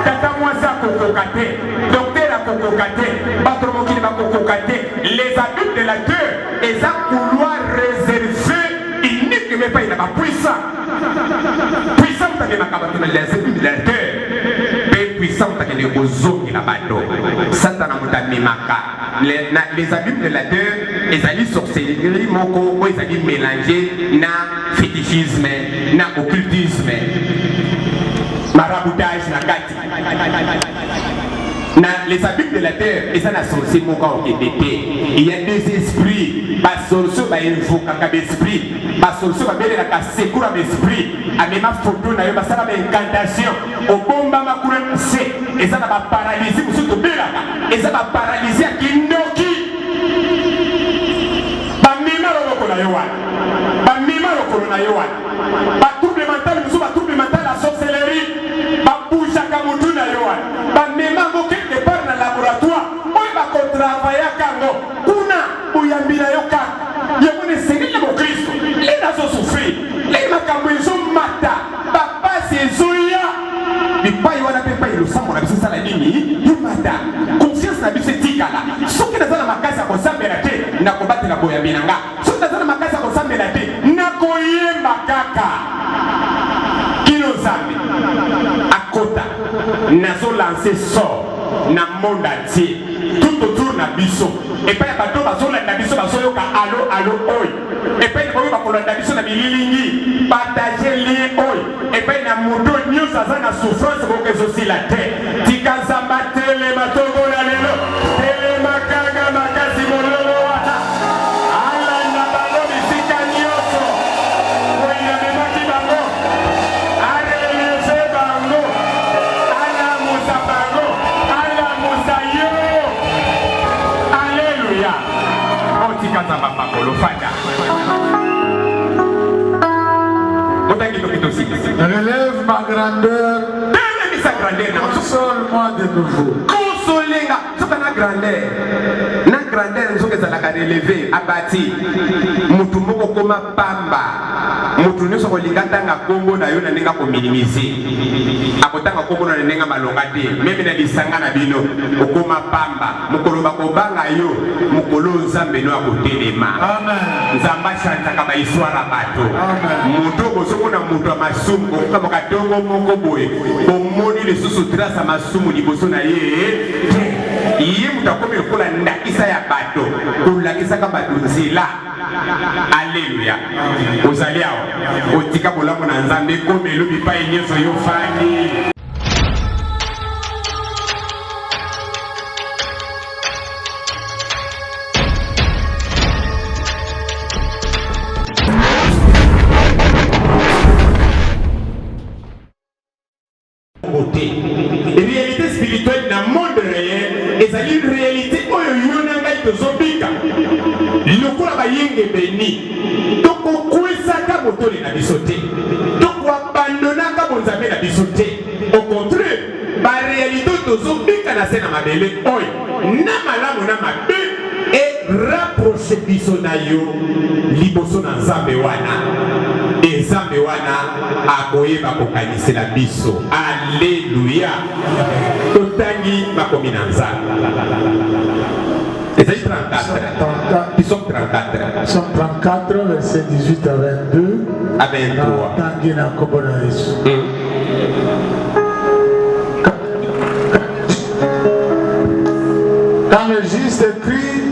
tata mwasa kokokate docteur kokokate batromokili bakokokate les habits de la terre et ça couloir réservé unique mais pas il a pas puissant puissant t'as des macabres les habits de la terre puissant t'as des oiseaux qui la bateau Satan a monté maka les habits de la terre les alliés sorcellerie moko ils alliés mélanger na fétichisme na occultisme maraboutage na gati na les habits de la terre et ça na sorcier moko au Québec il y a des esprits ba sorcier ba invoca ka esprit ba sorcier ba bele la sekura esprit amema photo na yo ba sala ba incantation au bomba makura c'est et ça na ba paralysie musuto bela et ça ba paralysie à kindoki ba mima loko na yo wa ba mima loko na yo wa ba trouble mental musuto ba trouble mental la sorcellerie ba boucha ka mutu na yo wa ba mema ngo quelque part na laboratoire oy ba ko travailler kango kuna uyambira yo ka yemone sengile mo Kristo les nazo souffrir les makambo zo mata papa sezoya bipai wana pepa ilo sambo na biso sala nini yumata conscience na biso tikala soki nazana makasi ko sambela te na ko batela boya binanga soki nazana makasi ko sambela te na ko yemba kaka kino zambi akota nazo lancer sort na monde entier tout autour na biso et pas ya bato bazola na biso bazoyoka allo allo oy et pas boyo bakola na biso na bililingi partager lien oy et pas na moto news aza na souffrance boke zosi la terre tikazamba tele matogo la lelo tele makaga makasi mololo wana ala na bango bisika nyoso oy na memaki bango areleze bango ala musa bango ala musa yo alléluia on tikazamba pakolo fada. Relève ma grandeur. Console-moi de nouveau. Consolez-la. C'est pas la grandeur. La grandeur, nous sommes à relever, abattu. Mutumoko koma pamba. Mutunu so kolingata nga kombo na yo na nenga ko minimiser. Akotanga kombo na nenga malongate. Même na bisanga na bino okoma pamba. Mukolo bakobanga yo mukolo nzambe no akotelema. Amen. Nzamba chanta kama iswara bato. Amen. Mutobo soko na muto masumu kama katongo moko boye. Omoni le susu trasa masumu liboso na ye. Iye mutakomi kola ndakisa ya bato. Kulakisa kama nzela. Alléluia. Ozali awo. Otika bolamu na nzambe komi lobi pa nyeso yo fani. Réalité spirituelle dans le monde réel, et c'est une réalité où il y a un zobika. Il y a un béni. Donc, on couille ça comme moto na bisoté. Donc, on abandonne comme on avait la bisoté. Au contraire, la réalité de zobika na scène à ma belle. Oi, na malamu na ma belle. Et rapprocher bisonayo, liboso na nzambe wana. Et nzambe wana akoyeba kokanisa la biso. Alléluia. Totangi makomi na nzambe. Ésaïe 34. Ils sont 34. Ils sont 34, verset 18 à 22. À 23. Tangi na kobona Yesu. Quand le juste crie,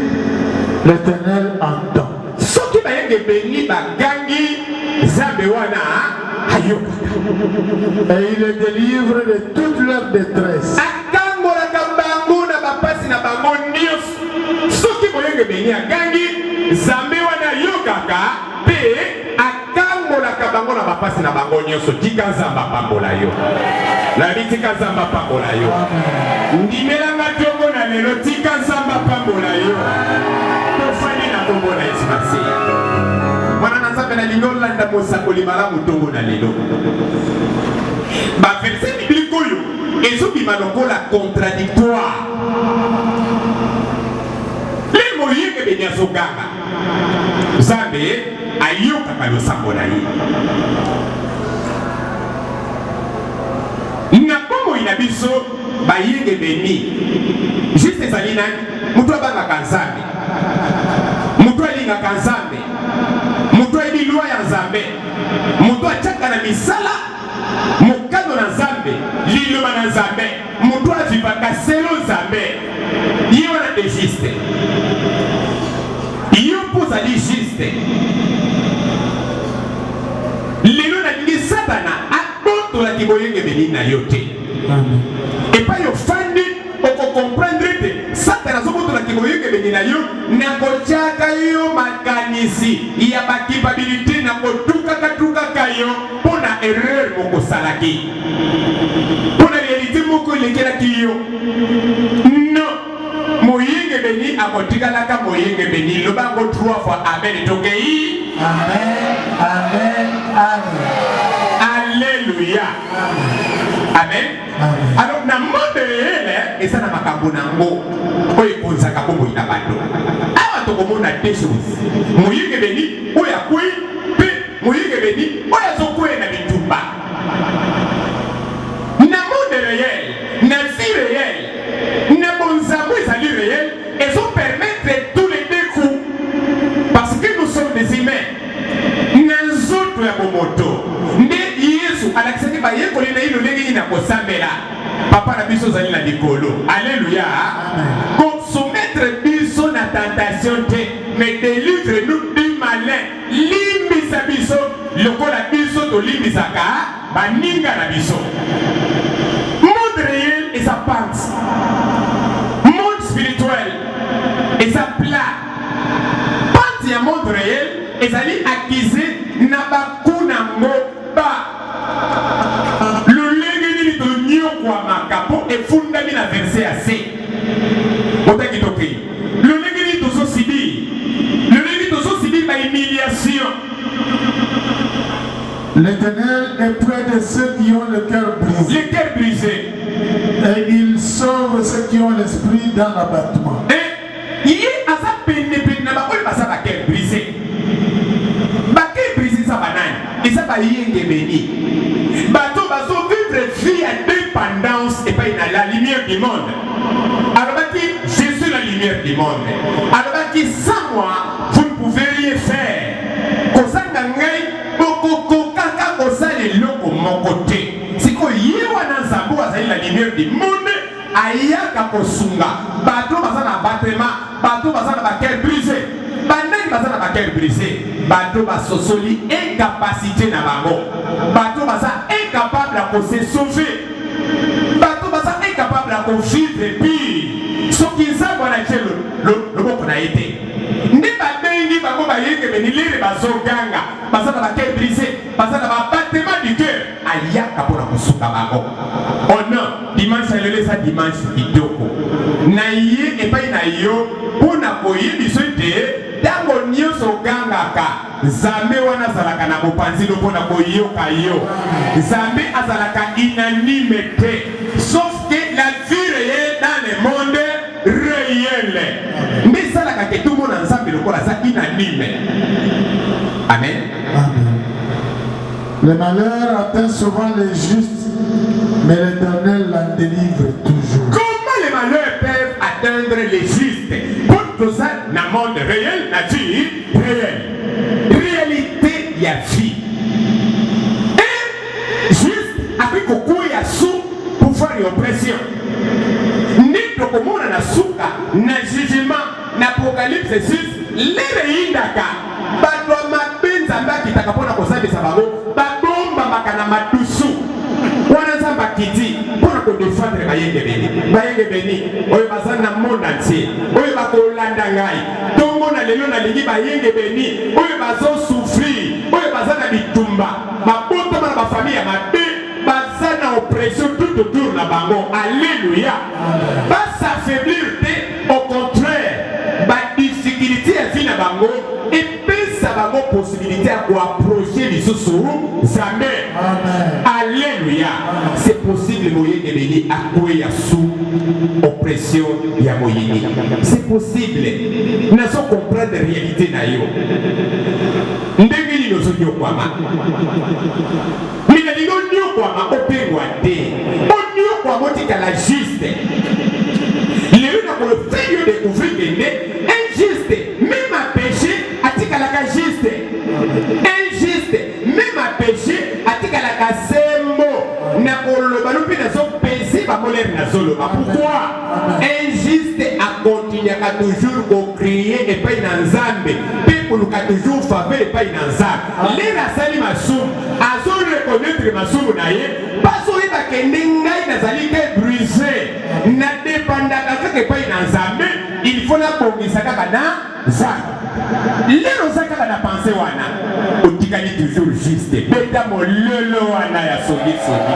l'Éternel entend. Ce qui va être béni, gangi, zabewana, ayo. Et il les délivre de toute leur détresse. Akango la kambango na bapasi na bango nios. Ce qui va être béni, gangi, zabewana yokaka, pe akango la kambango na bapasi na bango nios. Tika zamba pambola yo. La bitika zamba pambola yo. Ndimelanga tongo na lelo tika zamba pambola yo. Tofani na tongo na esmasi. Mwana na nzambe na lingo landa mosakoli malamu tongo na lelo. Ba verset biblique oyo ezobima lokola contradictoire. Le moyenge benya zoganga. Nzambe ayokaka losambo na ye. Na na biso bayenge beni juste ezali nani mutu abangaka nzambe mutu alingaka nzambe mutu ayebi lwa ya nzambe mutu atiaka na misala mokano na nzambe liloba na nzambe mutu avivaka selo nzambe ye wana te juste yo mpo ozali juste lelo nalingi satana abotolaki boyenge beni na yo te epai ofandi okokomprendre te satana azobotolaki boyenge beni na yo nakotiaka yo makanisi ya bakipabilite nakotukaka yo mpo na erreur mokosalaki mpo na réalité moko elekelaki yo non moyenge beni akotikalaka moyenge beni lobango 3 fois amen tokei Amen, amen, amen. Alléluia. Amen. Amen. Alors, dans le monde réel, et ça n'a pas de nango, oye konzaka bongo ina bando. Awa to komona deux choses. Moyenge beni, oya koi, pe moyenge beni, oya zokwe na bitumba. Na monde réel, na vie réelle, na bonzamo ezali réel, et ont permettre tous les deux coups. Parce que nous sommes des humains. Nazoto ya bomoto. Nde Yesu alakisaki bayekoli na ino lenge ina kosambela. Papa na biso zali na likolo. Alléluia. Pour soumettre biso na tentation te, mais délivre-nous du malin. Limbisa biso, lokola biso to limbisaka, baninga na biso. Monde réel et sa pense. Monde spirituel et sa plat. Pense ya monde réel et ça li accusé na bakuna ngoba. Le lenge ni to nyo kwa makapo e fundami na verset assez. Otaki toki. Le lenge ni to so sibi. Le lenge to so sibi ba humiliation. L'Éternel est près de ceux qui ont le cœur brisé. Le cœur brisé. Et il sauve ceux qui ont l'esprit dans l'abattement. Et il asa pene na ba oy basa ba cœur brisé. Ba cœur brisé ça banane. Et ça ba yenge béni. Bato bazo vivre vie à dépendance et pas la lumière du monde. Alors je suis la lumière du monde. Alors sans moi vous ne pouvez rien faire. Kosanga ngai boko kaka kosale loko mon côté. C'est que yewana nzambo azali la lumière du monde. Ayaka kosunga bato bazana batema bato bazana ba cœur brisé banani bazana ba cœur brisé bato basosoli incapacité na bango bato baza incapable à se sauver bato baza incapable à vivre pire soki nzambo na chelo loboko na été nde babengi bango bayenge beni lire bazoganga bazana ba cœur brisé bazana ba batema du cœur ayaka pona kosuka bango. Oh non, dimanche à l'église, ça dimanche idoko. Naïe et pas naïo, pour n'apoyer du souhait, d'abord nio so gangaka, zambe wana zalaka na mopanzi lo pour n'apoyer kayo, zambe azalaka inanimité, sauf que la vie réelle dans le monde réel. Mais ça la que tout le monde ensemble le corps ça inanimé. Amen. Amen. Le malheur atteint souvent les justes, mais l'Éternel la délivre toujours. Comment les malheurs peuvent atteindre les justes? Pour tout ça, dans le monde réel, la vie réelle. Réalité, il y a vie. Et juste avec beaucoup de sous pour faire une oppression. Ni de comment on a souka, na jugement, n'apocalypse 6, les réindaka. Badwa mabenza mbaki takapona kosabe sabago, babomba makana matusu. Wana bakiti pour ko défendre bayenge beni oyo bazana monde entier oyo bakolanda ngai tongo na lelo na lingi bayenge beni oyo bazo souffrir oyo bazana bitumba baboto na ba famille ya mabe bazana oppression tout autour na bango. Alléluia. Ba s'affaiblir te au contraire ba difficulté à vie na bango et ça va avoir possibilité à approcher les sous jamais. Alléluia. C'est possible moyen de venir à quoi ya sous oppression ya moyeni. C'est possible. Nous avons comprendre la réalité na yo. Ndengeli no sonyo kwama. Mina digo nyo kwama opengwa te. Onyo eloko abotikala juste lelo na kolofai yo découvrir kende injuste même à péché atikalaka juste injuste même à péché atikalaka sembo na koloba lopi nazopesi bamolere nazoloba pourquoi injuste akontinuaka toujours kocrier epai na nzambe mpe koluka toujours faveur epai na nzambe lelo asali masumu azoreconnaître masumu na ye bazoyeba kende ngai nazali ke brise nadepandaka kaka epai na nzambe il faut nabongisa kaka na nzambe lelo oza kaka na pense wana otikali toujours juste beta mololo wana ya sokisoki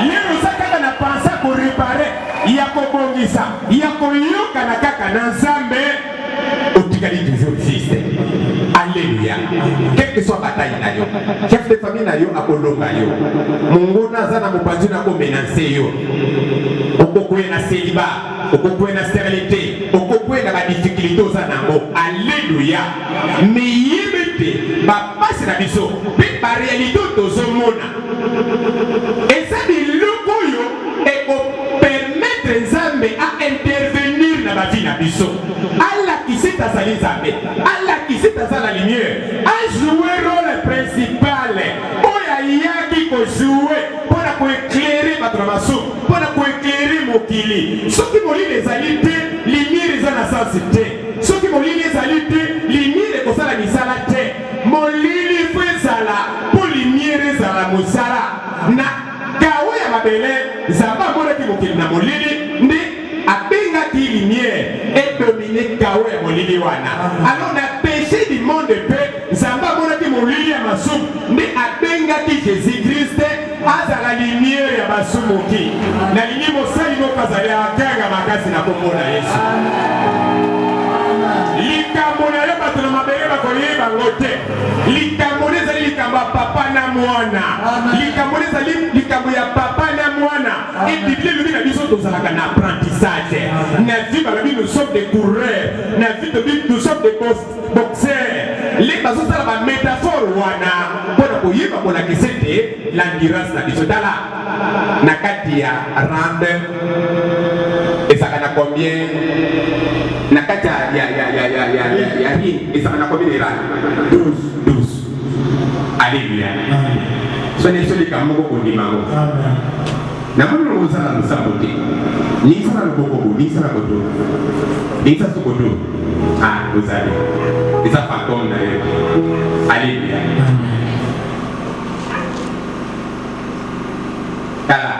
lelo oza kaka na pense korepare ya kobongisa ya koyokana kaka na nzambe otikali toujours juste. Alléluia. Quelle que soit la bataille na yo, chef de famille na yo akolonga yo, mungu nazana mupanzi na ko menacer yo, okokwe na célibat, okokwe na stérilité, okokwe na ba difficulté oza nango. Alléluia. Mais yebete ba passe na biso, pe ba réalité tozomona. Et ça biloko yo e ko permettre nzambe a intervenir na ba vie na biso. Allah qui s'est asali nzambe, Allah qui s'est asali la lumière, a joué rôle principal. Oya yaki ko jouer pour éclairer votre maso, pour éclairer mokili. Ceux qui molli les alités, lumière les en sensité. Ceux qui molli les alités, lumière ko sala misala te. Molili fait sala pour lumière sala musala. Na kawe ya mabele, zaba mona ki mokili na molili ndi abenga ki lumière et dominer kawe ya molili wana. Alors na péché du monde de paix, zamba mona ki molili ya masum ndi abenga ki Jésus-Christ aza la lumière ya masumu ki. Na lini mosali no kazali akanga makasi na komona Yesu. Likambo na yo bato na mabele bakoyeba ngote. Likambo ezali likambo ya papa na mwana. Likambo ezali likambo ya papa na mwana. Et Bible nous dit na biso tozalaka na apprentissage. Na vie balobi nous sommes des coureurs. Na vie de Bible nous sommes des boxeurs. Les bazo sala ba métaphore wana pona koyeba pona kesete l'endurance na biso tala. Na kati ya rande ezaka na combien na kati ya ring ezaka na combien de rande 12. Alléluia. Soné soli kamoko kondimango. Amen. Na mwana mozala musambote. Ni sana loboko, ni sana koto. Ni sana koto. Ah, ozali. Eza fantôme na yo. Alléluia. Kala.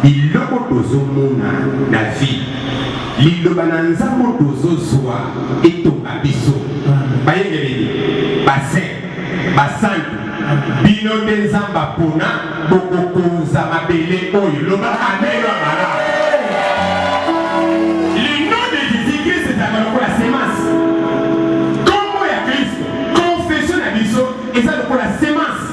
Biloko tozomona na vie. Liloba na nzambo tozozwa etonga biso. Bayengeleli. Basantu. Bino de nzamba pona bokokonza mabele oyo loba amen amara. Le nom de Jésus-Christ c'est la sémence. Comme ya Christ, confession na biso et ça le la sémence.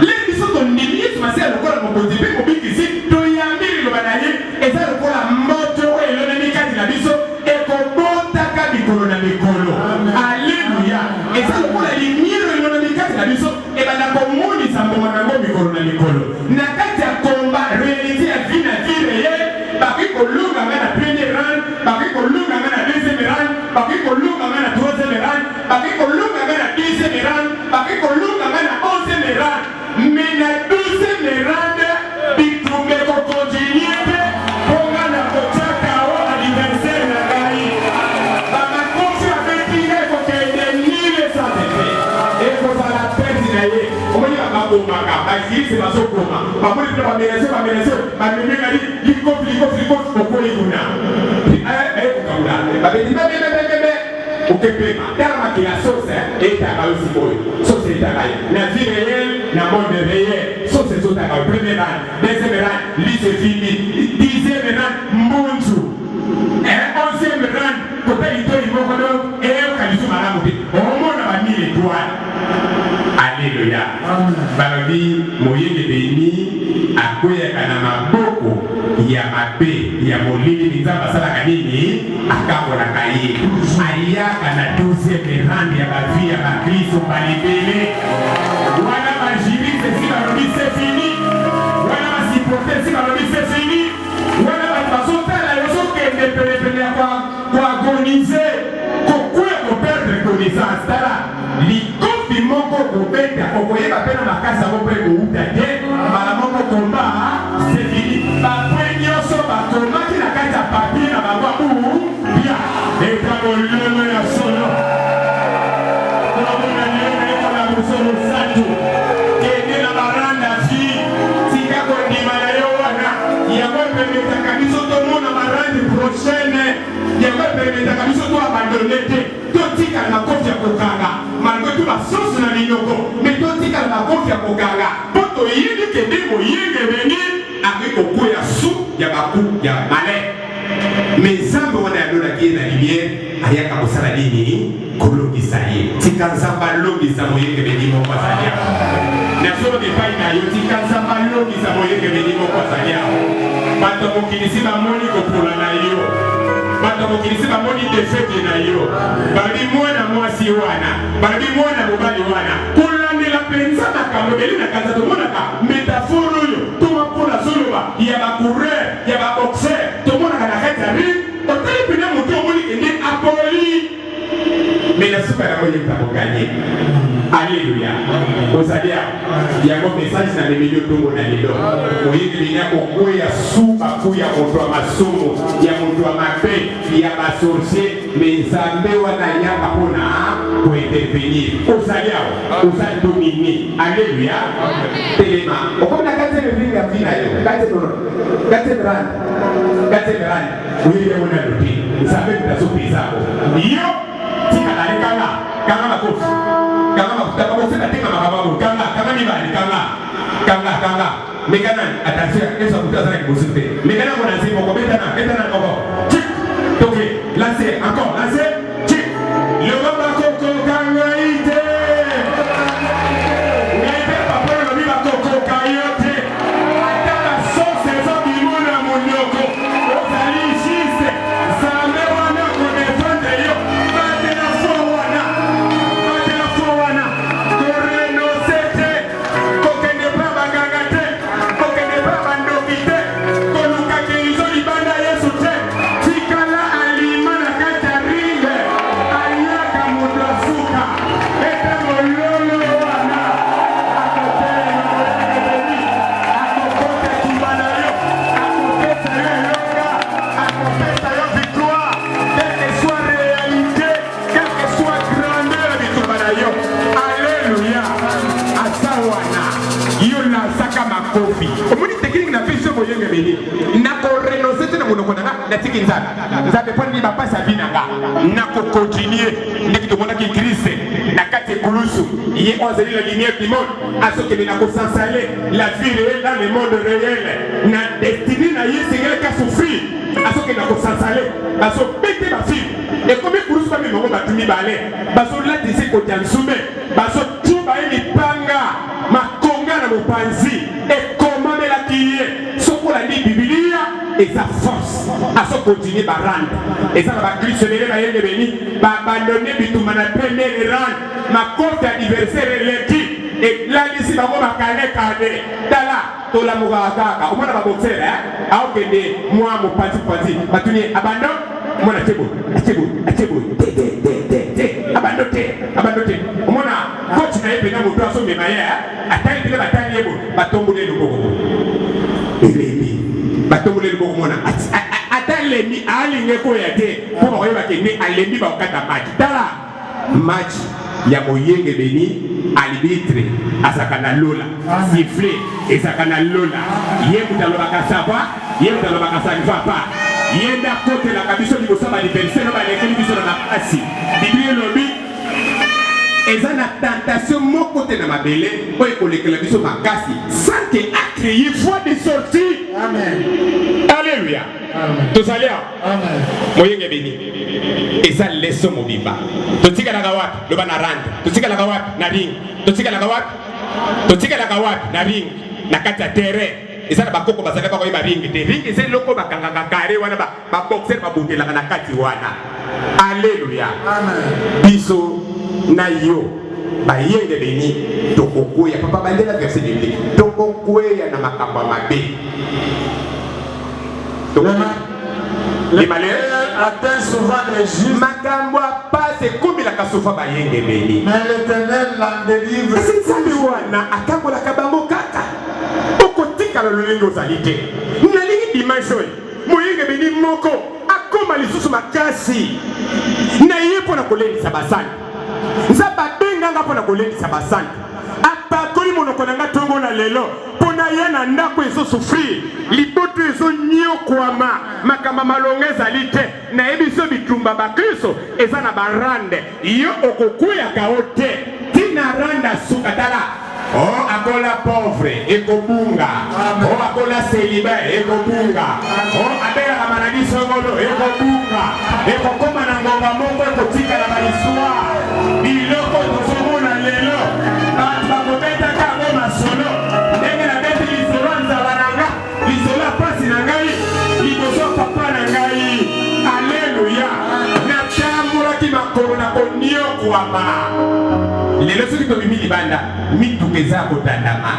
Les biso ton nimi tu masé le kola mokozi pe mobikisi to yamiri loba na ye et ça le kola moto oyo le nemi kati na biso et ko bota ka mikolo na mikolo. Alléluia. Et ça le kola limiro le nemi kati na biso et ba na komoni samboma na mikolo na mikolo. Na kati ya komba réalité ya vie na vie réelle baki kolunga na premier rang, baki kolunga na deuxième rang, baki kolunga na troisième rang, baki kolunga na dixième rang, baki kolunga na onzième rang. Mais na douzième rang bitumbe ko continuer ponga na kochaka o anniversaire na gai. Bama kofi abetinga ko kende nile sa tete. Et ko sala perdre na ye. Omoni ba bomaka, ba zisi ba sokoma. Ba moni ba menese, ba memeka li kofi okoli kuna. Ba bedi bebe. Okepema. Tellement que la sauce est à aussi boy. Sauce est à la vie réelle, la monde réel. Sauce est à la première rang, deuxième rang, lycée fini, dixième rang, Mbunzu. Onzième rang, côté Ito Imokono, et Kalisu Malamuti. Au monde a mis l'étoile. Alléluia. Balobi, moyen de béni, à quoi il y a maboko, il y a mabé, il y a molini, il y a basala kanini, à Kabola Kaye. Aya kana 12e rang, il y a ma vie, il y a ma crise, on va libérer. Voilà ma jury, c'est si balobi, c'est fini. Voilà ma supporter, si balobi. makasa moko ekouta te mbala moko komba c'est fini bapwe nyonso bakomaki na kati ya papier na bango bia eta molelo ya solo komona lelo ekola mosolo satu kende na baranda fi tika kondima na yo wana yango epemetaka biso tomona marandi prochaine yango epemetaka biso to abandone te totikala na kofi ya kokanga malgré tout basosi na minoko me totikala na kofi ya kokanga mpo toyebi kende moyenge beni akoki kokwea su ya baku ya male me nzambe wana yalonaki ye na lumière ayaka kosala nini kolongisa ye tika nzambe alongisa moyenge beni moko azali aho nazoloba epai na yo tika nzambe alongisa moyenge beni moko azali aho bato mokilisi bamoni kopola na yo bato mokilisi bamoni defete na yo balobi mwana mwasi wana balobi mwana mobali wana kolandela mpenza makambo ebele na kanza tomonaka métaphore oyo tomapola zoloba ya bacoureur ya baboxer tomonaka na kati ya ring otali pene moto omoni kende apoli me na suka yango yebita kokanye Alléluia. Ozali yango message na memeli otongo na lelo oyebi bina kokwea suba kuya moto ya masumu ya moto ya mabe ya basorcier me nzambe wana yaka mpona kointervenir ozali domini. Alléluia. Telema okomina kati evinga vina yo kati emerani oyebi yango na lopi nzambe kutasopesako yo tikalalekanga kanga makofi kanga mafuta bakoseka tenga makababu kanga mibali kanga mekanani attention eza kuta azalaki bosiri te mekana ngo na nse moko betana moko tik toke lance encore lance tik lelo bakokoka ngai te ngai mpe papolo lobi bakokoka yo te ata basose eza bimo na monoko ozali juste nzambe wana kodefendre yo batela fo wana korenose te kokende pa baganga te kokende pa bandoki te koluka kelizo libanda yesu te tikala alima na kati ya ringe ayaka moto asuka ete mololo wana akokota kibana yo akopesa yo elonga akopesa yo victoire quelque soit réalité quelque soit grandeur bitumba na yo. Alléluia. Asa wana yo nasaka makofi omoni tekniki na biso boyenge beni nakorenonse te na monoko nanga natiki nzambe mpo nini bapasa binanga nakokontinue ndenge tomonaki kriste na kati ekulusu ye ozali la lumière du monde azokende na kosansale la vie réelle dans le monde réel na destini na ye sengeleka souffrir azokende na kosansale bazobete bafile ekomi kulusu bamimongo bato mibale bazolatisi koti ya nsume bazotuba ye mipanga makonga na mopanzi ekomamelaki ye sokolandi bibilia eza force azokontinue barande eza na bakristo ebele bayenge beni babandone bitumba na premiere rang makofi adversaire eleki elalisi bango bakalekane tala tolamukaka kaka omona baboxere aokende mwa mopanzi batuni abando mona tebo abando te omona coach na ye pena moto asomema ye atali pena batali yebo batombole loboko elebi batombole loboko mona atalemi alinge koya te mpo bakoyeba kende alembi bakokata match tala match ya moyenge beni arbitre azaka na lola siffle ezaka na lola ye mutalobaka sava ye mutalobaka saliva pa ye nda kotelaka biso liboso baniversere balekeli biso na makasi biblia elobi eza na tentation moko te na mabele oyo ekolekela biso makasi sans que acréer foi de sortie. Amen. Alléluia. Tozali awa moyenge beni eza leso mobimba totikalaka wapi loba na rande totikalaka wapi na ring totikalaka wapi na ring na kati ya terrain eza na bakoko bazali bakoyeba ring te ring eza eloko bakangaka kare wana baboxer babundelaka na kati wana. Alléluia. Biso na yo bayenge beni tokokwea papa bandela verset biblique tokokwea na makambo mabe Les malheurs atteignent souvent les justes. Makambo passe comme la kasufa ba yenge beni. Mais l'Éternel l'en délivre. C'est ça le wana akambo la kabango kaka. Okotika le lengo zalite. Nalingi dimanche mo yenge beni moko akoma lisusu makasi. Na yepo na koleni sabasani. Nzaba benga ngapo na koleni sabasani. Apakoli monoko nanga tongo na lelo. Pona yana ndako ezo souffrir. Lipoto ezo nyokwama makamba malongeza lite na ebiso bitumba bakristo eza na barande yo okokuya kaote tina randa sukatala oh akola pauvre ekobunga oh akola célibataire ekobunga oh abela na maladi songolo ekobunga ekokoma na ngonga moko ekotika na baliswa biloko tozomona lelo bakobeta kango masolo ndenge na beti lisolo nzabananga lisolo pasi na ngai liboso papa na ngai alleluya natambulaki makolo na koniokwama lelo soki tobimi libanda mituka eza kotandama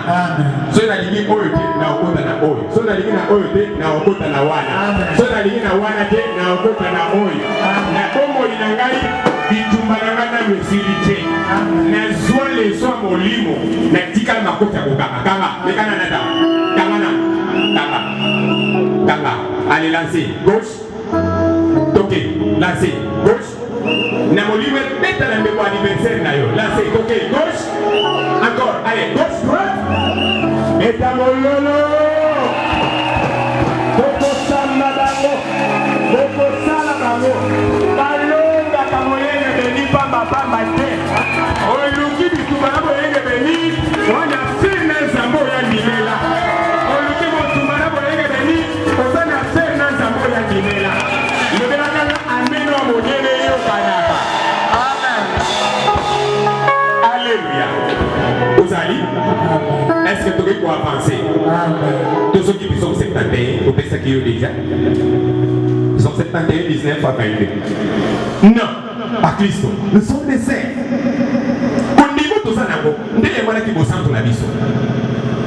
soki nalingi oyo te na okota na oyo soki nalingi na oyo te na okota na wana soki nalingi na wana te na okota na oyo na bomoi na ngai bitumba na ngai nano esili te nazwa leso ya molimo natikala makota ya kokanga kanga mekana nata kanga na kanga kanga allez lancer gauche toke lancer gauche na molimo beta na mbeko anniversaire na yo lancer toke gauche encore allez gauche droite eta mololo koko samba bango koko sala bango balonga kamoyenge beni pamba pamba te oluki bitumba na boyenge beni wana fina zambo ya ndimela oluki motumba na boyenge beni ozana fina zambo ya ndimela lobelaka ameno ya modele yo kanaka alléluia ozali est-ce que tu peux avancer tous ceux qui sont 71 vous pensez qu'il y a déjà ils sont 71 19 à 22 non pas Christ nous sommes des saints au niveau de ça ndenge wana ki bosanto na biso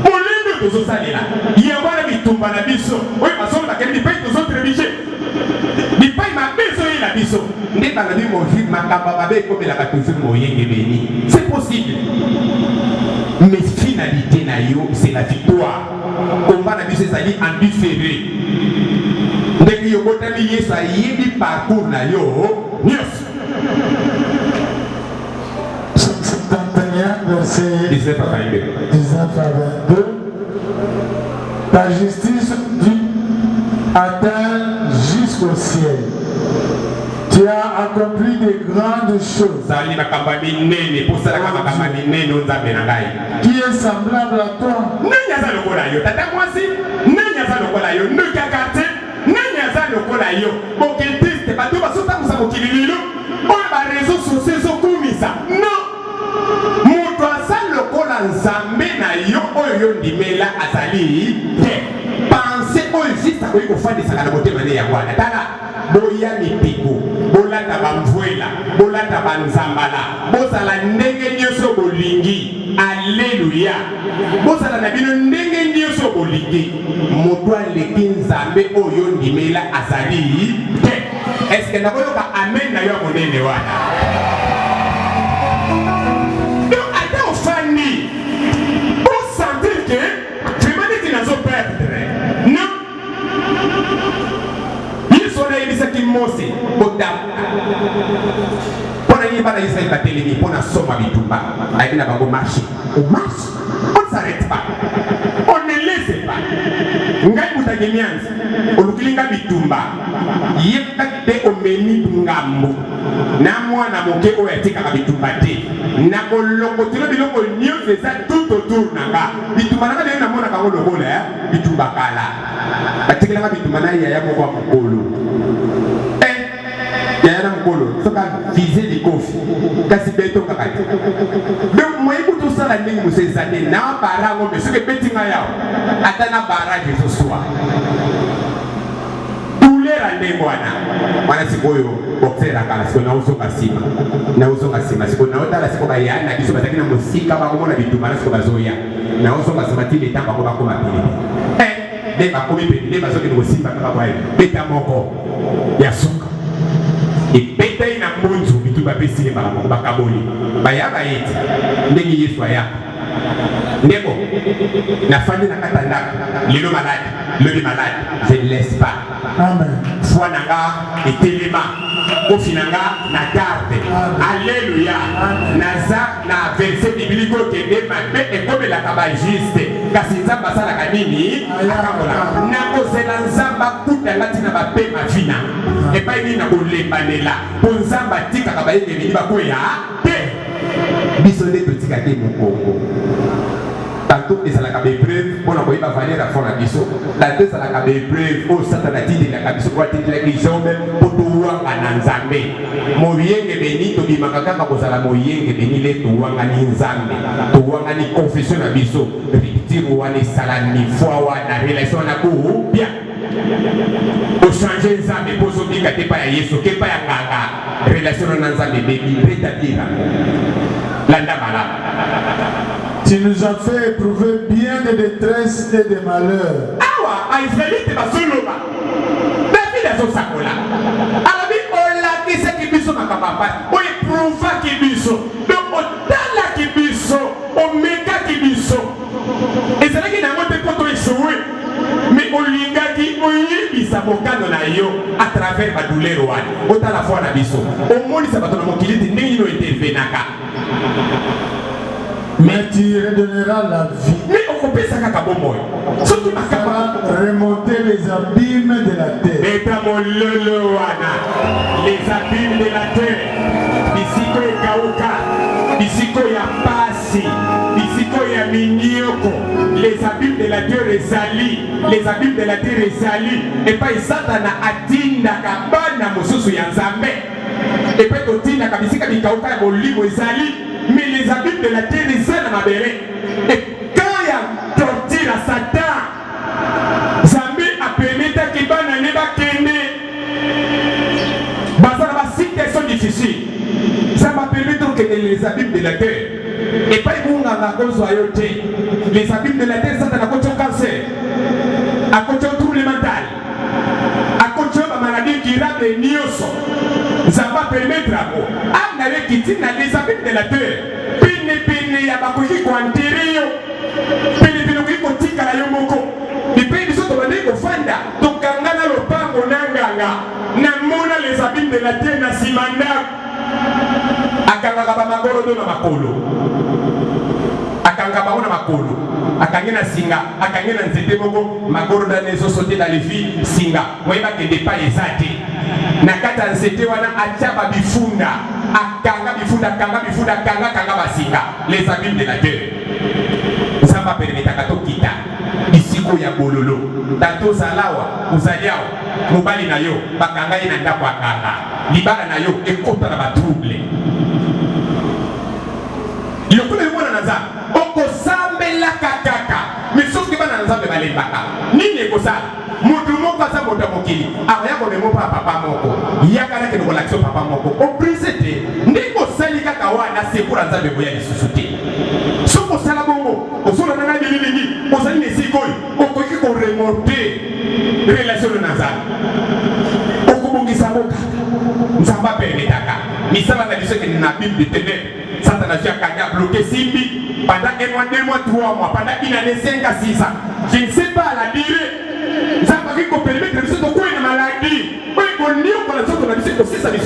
molendo tozosalela ye wana bitumba na biso oyo basomo bakende bipai tozotrebiche bipai mabeso ye na biso nde balobi mohi makamba mabe ekomela toujours moyenge beni c'est possible mais finalité na yo c'est la victoire combat na biso ezali en différé ndenge yokotami yesu ayebi parcours na yo nyonso 71 verset 19 à 22. 19 à 22. Ta justice atteint jusqu'au ciel. Tu as accompli de grandes choses. Qui est semblable à toi? Nzambe na yo oyo ndimela azali te pense oyo juste akoki kofandisaka na motema ne ya wana tala boya mipiko bolata bamvwela bolata banzambala bozala ndenge nyonso bolingi alleluya bozala na bino ndenge nyonso bolingi moto aleki nzambe oyo ndimela azali te est-ce que nakoyoka amen na yo ya monene wana Mose Bodam Pona yeba na Israël batelemi pona soma bitumba aïna bango marché on marche on s'arrête pas on ne laisse pas ngai mutagemianza olukilinga bitumba yeba te omeni ngambo na mwana moke oyo atikaka bitumba te na kolokotelo biloko nyonso eza tout autour nanga bitumba nanga lelo namona kango lokola bitumba kala batikelanga bitumba na yaya moko ya mokolo yaya na mokolo soka viser de kofi kasi beto kakati donc moyebi tosala ndenge mosu eza te na barango mpe soki ebetinga yawo ata na barage ezoswa tulera ndenge wana sikoyo boxeraka sikoyo naozonga nsima sikoyo naotala sikoyo bayaya na biso bazalaki na mosika bakomona bitumba na sikoyo bazoya naozonga nsima ti leta bango bakoma pili nde bakomi peli nde bazokende kosimba kaka bwaye beta moko ya suka epeta ina mbonzo bitu bapesile bakaboli bayaba eti ndenge Yesu aya ndeko nafandi na kata ndako lelo malade lobi malade je ne laisse pas. Amen. Foi nanga etelema ofinanga na garde. Alléluia. Naza na verset biblique kende mabe ekomela kaba juste kasi nzamba sala kanini akakola nakozela nzamba kuta ngati na bape mafina epai ni na kolembanela po nzamba tika kaba yenge bini bakoya te biso nde totika te mokongo. Tantôt ils sont la épreuve, on a voulu valer la foi à biso. Tantôt ils sont la épreuve, oh Satan a dit la biso quoi dit la question même pour tout ananzambe. Moyenge béni to di makaka ka kozala moyenge béni le to wanga ni nzambe. To wanga ni confession na biso. Riptir wana sala ni foi wana relation na ko bien. Pour changer nzambe pour so bika te pa ya Yesu ke pa ya kaka. Relation na nzambe béni rétablir. Landa malama. Tu nous as fait éprouver bien de détresse et de malheur. Awa, Israélite basoloba. David azosakola. Alabi ola kisa kibiso makapapa. O éprouva kibiso. Donc otala kibiso, omeka kibiso. Ezalaki na mote poto échoué. Mais olingaki oyebisa mokano na yo à travers ma douleur wana. Otala foi na biso. Omoni sabato na mokili ndenge no intervenaka. Mais tu redonneras la vie. Mais on peut ça qu'à bon moyen. Surtout ma capa remonter les abîmes de la terre. Les abîmes de la terre. Bisiko ya kauka, bisiko ya pasi, bisiko ya minioko. Les abîmes de la terre ezali, les abîmes de la terre ezali. Et pas Satana atinda kabana mususu ya nzambe. Et pas totinda kabisika bikauka ya bolimo ezali. Mais les abîmes de la terre ezali na mabere. Et quand il y a torture à Satan, Zambé a permis à Kibana neba kende. Bazar va situation difficile. Ça m'a permis donc que les abîmes de la terre. Et pas les abîmes de la terre, ça a côté cancer, à côté trouble mental, à côté de maladie qui rate les nioso. Ça va permettre à vous. Ah, les abîmes de la terre. Pine ya bakoki ko anterio. Pine ko tika la yomoko. Depuis biso to bande ko fanda, to kangana lopango nanganga. Na mona les abîmes de la terre na simanda. Akanga ba magoro do na makolo. Akanga ba ona makolo. Akangena singa, akangena nzete moko, magoro da nezo sauter dans les filles singa. Moyeba ke depa ezate. Nakata nzete wana achaba bifunda. Akanga bifunda, kanga basinga. Les abîmes de la terre. Zamba permetaka to kita. Bisiko ya bololo. Tato zalawa, uzaliao, mobali na yo, bakanga ina ndako akanga. Libala na yo, ekota na batrouble. Yokule mwana naza, oko sambe la kakaka. Misoki bana nzambe balembaka. Nini ekosala? Mutu moko asa moto mokili. Awa yako ne mopa papa moko. Yakala ke no l'action papa moko. O prisete, ndiko salika kawana sekura nzambe boya lisusuti. Soko sala bongo, osolo nanga bilingi, osali ne sikoi, okoki ko remonter relation na nzambe. Okubongisa moka. Nzamba permetaka. Misala na biso ke na Bible de ténèbres. Satan a bloqué Simbi pendant 1 mois, 2 mois, 3 mois, pendant une année, 5 à 6 ans. Je ne sais pas la durée. Ça va vous permettre de vous faire une maladie. Oui, on dit qu'on a dit qu'on a dit que c'est ça, mais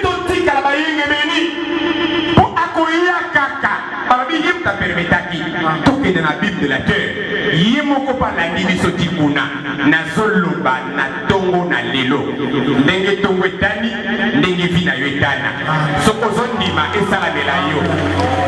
ton tic à la baïne est béni. Pour accueillir Kaka, par la Bible, tu as permis d'aki. Tout est dans la Bible de la terre. Yemoko pa la diviso tikuna. Na zoloba, na tongo, na lelo. Ndenge tongo etani, ndenge vina yo etana. Soko zondima, esala mela yo.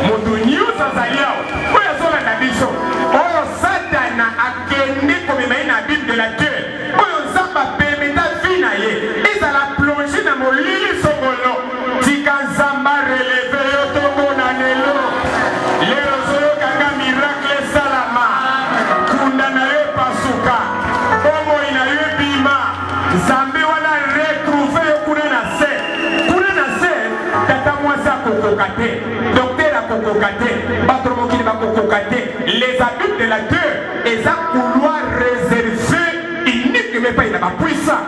Moto nyusa za yao. Oya zola na biso. Oyo Satana akende komema na Bible de la terre. Oyo zamba permeta vina ye. Eza la plongée na molili songolo. Tika zamba releve yo tongo na lelo. Lelo zoyo kanga miracle salama. Kunda na yo pasuka. Omo ina yo bima. Zambi wana retrouve yo kuna na se. Kuna na se. Tata mwasa kokokate. Docteur a kokokate. Batro mokili ba kokokate. Les abus de la terre. Et ça couloir réservé. Unique mais pas il a pas puissant.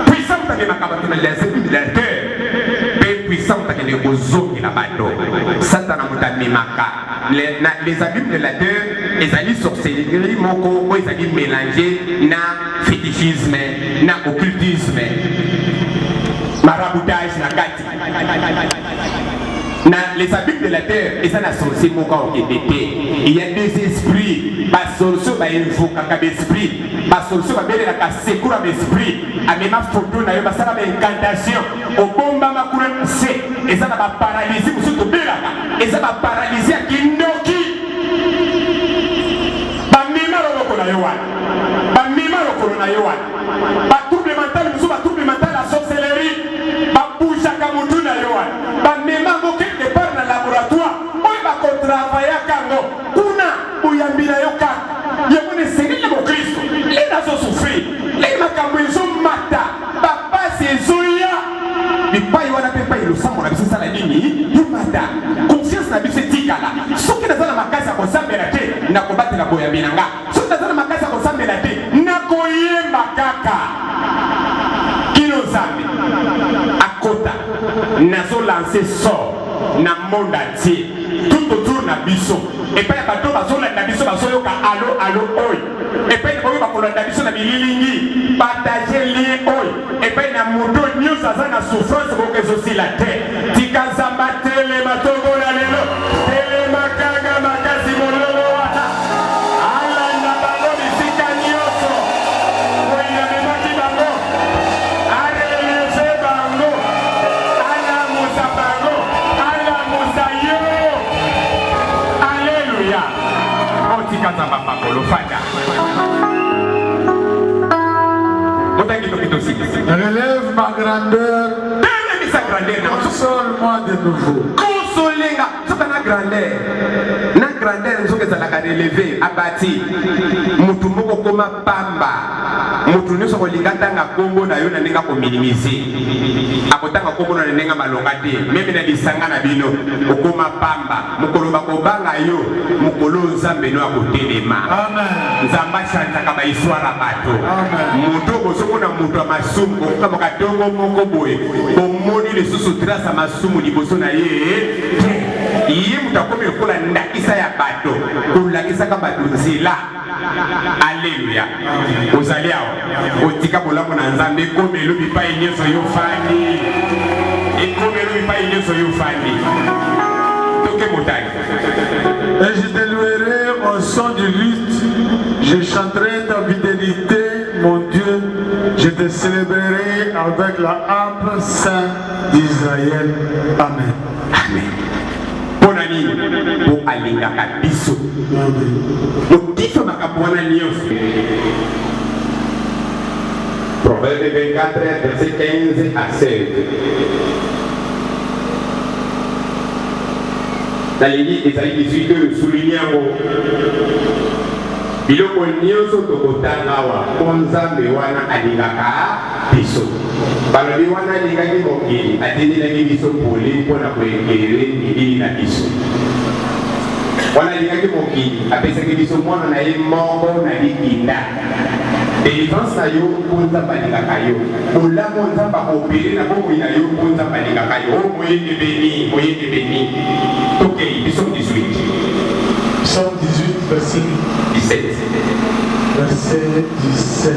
puissant ta makaba na les militaires pe puissant ta ne ozongi na bato satana mutami maka les abus de la terre les alliés sorcellerie moko o ezali mélangé na fétichisme na occultisme maraboutage na kati na les abus de la terre et ça na sorcier moko au Québec il y a des esprits ba sorcier ba invoka ka esprit ba sorcier ba bele ka sekura esprit amema photo na yo ba sala ba incantation au bomba makura se et ça ba paralyser musu to belaka et ça ba paralyser kindoki ba mima loko na yo wa ba mima loko na yo wa ba trouble mental musu ba trouble mental la sorcellerie ba boucha ka mutu na yo wa ba mema ngo quelque part na laboratoire o ba ko travailler kango kuna uyambira yo ka yebone sengile mo Kristo les nazo souffrir les makambo ezo mata papa sezoya bipai wana pepa ilo sambo na biso sala nini yumata conscience na biso tikala soki nazana makasa ko sambela te na kobate na boya binanga soki nazana makasa ko sambela te na koyemba kaka kino zambi akota nazo lancer sort na monde entier tout autour na biso et puis bato bazolanda biso bazoyoka allo allo oy et puis boyo bakolanda biso na bililingi partager lien oy et puis na moto news azana souffrance bokezo la terre tikazamba tele matongo na lelo tele makanga makasi mololo wana ala na bango bisika nyoso oya memaki bango areleze bango ala musa bango ala musa yo alléluia otikazamba pakolo fada relève ma grandeur, console-moi de nouveau. Consoler-nga, c'est la grandeur. Na grandeur, nous sommes à relever, abattu. Mutu moko koma pamba. Mutu nous sommes ligandanga kombo na yo na nenga ko minimiser. Akotanga kombo na nenga malongate. Même na bisanga na bino, okoma pamba. Mukolo bakobanga yo, mukolo nzambe no akotelema. Amen. Nzamba chanta kaba histoire bato. Amen. Mutu bosoko na mutu amasumu kama katongo moko boye. Omoni le susu trace amasumu liboso na ye. Iye mutakomi kola ndakisa ya bato. Kulakisa ka bato nzela. Alléluia. Ozali awo. Otika bolamo na nzambe komelo bipai nyeso yo fani. Ekomelo bipai nyeso yo fani. Toke motai. Et je te louerai au son du luth. Je chanterai ta fidélité, mon Dieu. Je te célébrerai avec la harpe sainte d'Israël. Amen. Amen. Bonani, pour alinga kabiso. Motif makabwana nyos. Proverbe 24, verset 15 à 16. Dans les livres Isaïe 18, souligné biloko nyonso tokotanga wa konzambe wana alingaka biso balobi wana alingaki mokili atindelaki biso poli mpona koekele midili na biso wana alingaki mokili apesaki biso mwana na ye moko na likinda délivrance na yo mpo nzambe alingaka yo olamu nzambe akopele na bomoi na yo mpo nzambe alingaka yo o moyende beni tokei biso 18 Psaume 18, verset 17. Verset 17.